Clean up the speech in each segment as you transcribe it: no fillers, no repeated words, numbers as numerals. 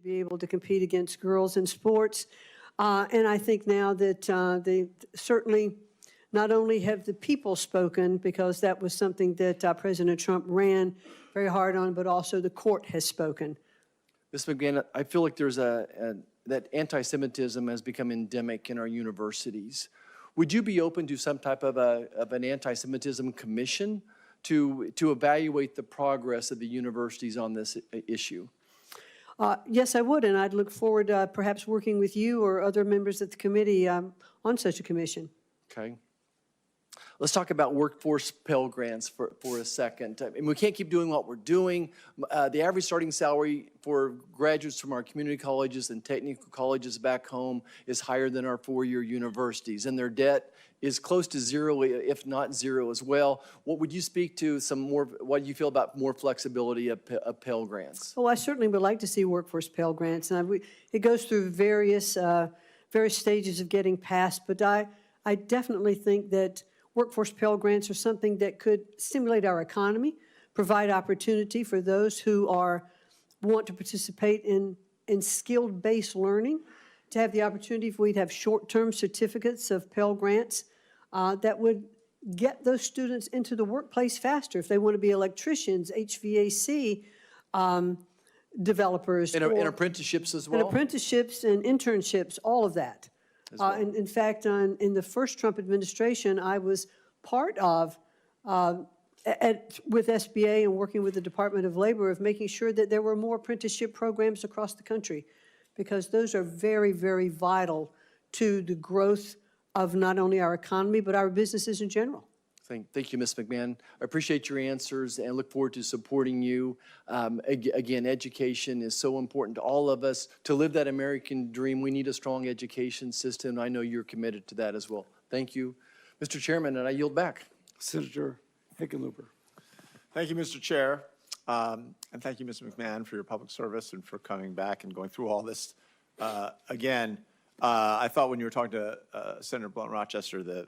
be able to compete against girls in sports. And I think now that they certainly not only have the people spoken, because that was something that President Trump ran very hard on, but also the court has spoken. Ms. McMahon, I feel like there's that anti-Semitism has become endemic in our universities. Would you be open to some type of an anti-Semitism commission to evaluate the progress of the universities on this issue? Yes, I would, and I'd look forward to perhaps working with you or other members of the committee on such a commission. Okay. Let's talk about workforce Pell Grants for a second. I mean, we can't keep doing what we're doing. The average starting salary for graduates from our community colleges and technical colleges back home is higher than our four-year universities, and their debt is close to zero, if not zero as well. What would you speak to what do you feel about more flexibility of Pell Grants? Oh, I certainly would like to see workforce Pell Grants, and it goes through various stages of getting passed, but I definitely think that workforce Pell Grants are something that could stimulate our economy, provide opportunity for those who want to participate in skilled-based learning, to have the opportunity if we'd have short-term certificates of Pell Grants that would get those students into the workplace faster if they want to be electricians, HVAC developers. And apprenticeships as well? And apprenticeships and internships, all of that. Well. In fact, in the first Trump administration, I was part of, with SBA and working with the Department of Labor, of making sure that there were more apprenticeship programs across the country, because those are very, very vital to the growth of not only our economy, but our businesses in general. Thank you, Ms. McMahon. I appreciate your answers and look forward to supporting you. Again, education is so important to all of us. To live that American dream, we need a strong education system. I know you're committed to that as well. Thank you. Mr. Chairman, and I yield back. Senator Hickenlooper. Thank you, Mr. Chair. And thank you, Ms. McMahon, for your public service and for coming back and going through all this. Again, I thought when you were talking to Senator Blunt-Rochester,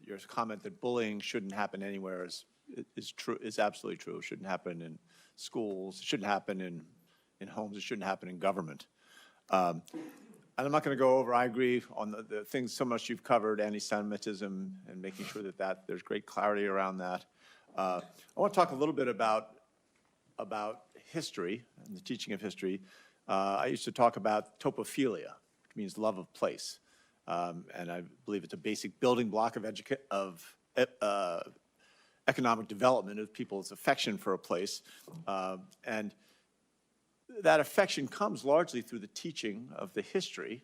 your comment that bullying shouldn't happen anywhere is true, is absolutely true. It shouldn't happen in schools. It shouldn't happen in homes. It shouldn't happen in government. And I'm not going to go over, I agree on the things so much you've covered, anti-Semitism and making sure that there's great clarity around that. I want to talk a little bit about history and the teaching of history. I used to talk about topophilia, which means love of place. And I believe it's a basic building block of economic development of people's affection for a place. And that affection comes largely through the teaching of the history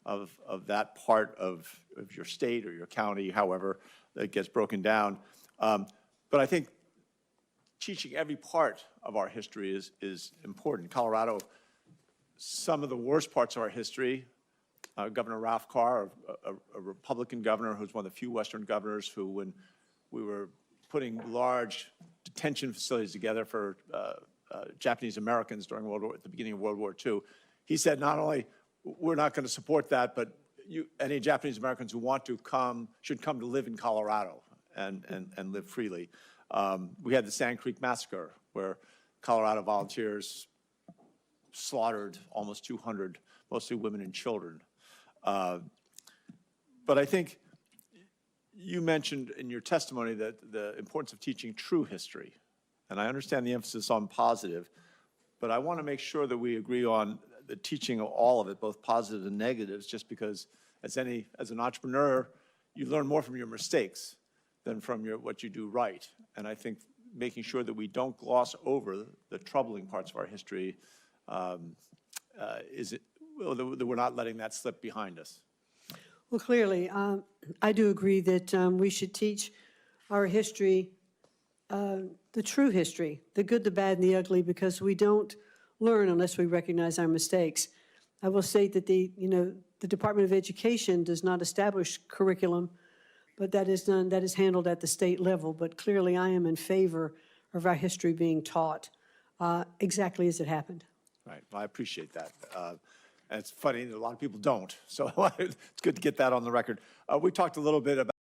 of that part of your state or your county, however that gets broken down. But I think teaching every part of our history is important. Colorado, some of the worst parts of our history, Governor Ralph Carr, a Republican governor who's one of the few Western governors who, when we were putting large detention facilities together for Japanese Americans during at the beginning of World War II, he said not only we're not going to support that, but any Japanese Americans who want to come should come to live in Colorado and live freely. We had the Sand Creek Massacre, where Colorado volunteers slaughtered almost 200, mostly women and children. But I think you mentioned in your testimony that the importance of teaching true history. And I understand the emphasis on positive, but I want to make sure that we agree on the teaching of all of it, both positive and negatives, just because as an entrepreneur, you learn more from your mistakes than from what you do right. And I think making sure that we don't gloss over the troubling parts of our history that we're not letting that slip behind us. Well, clearly, I do agree that we should teach our history, the true history, the good, the bad, and the ugly, because we don't learn unless we recognize our mistakes. I will say that the Department of Education does not establish curriculum, but that is handled at the state level. But clearly, I am in favor of our history being taught exactly as it happened. Right. Well, I appreciate that. And it's funny that a lot of people don't. So it's good to get that on the record. We talked a little bit about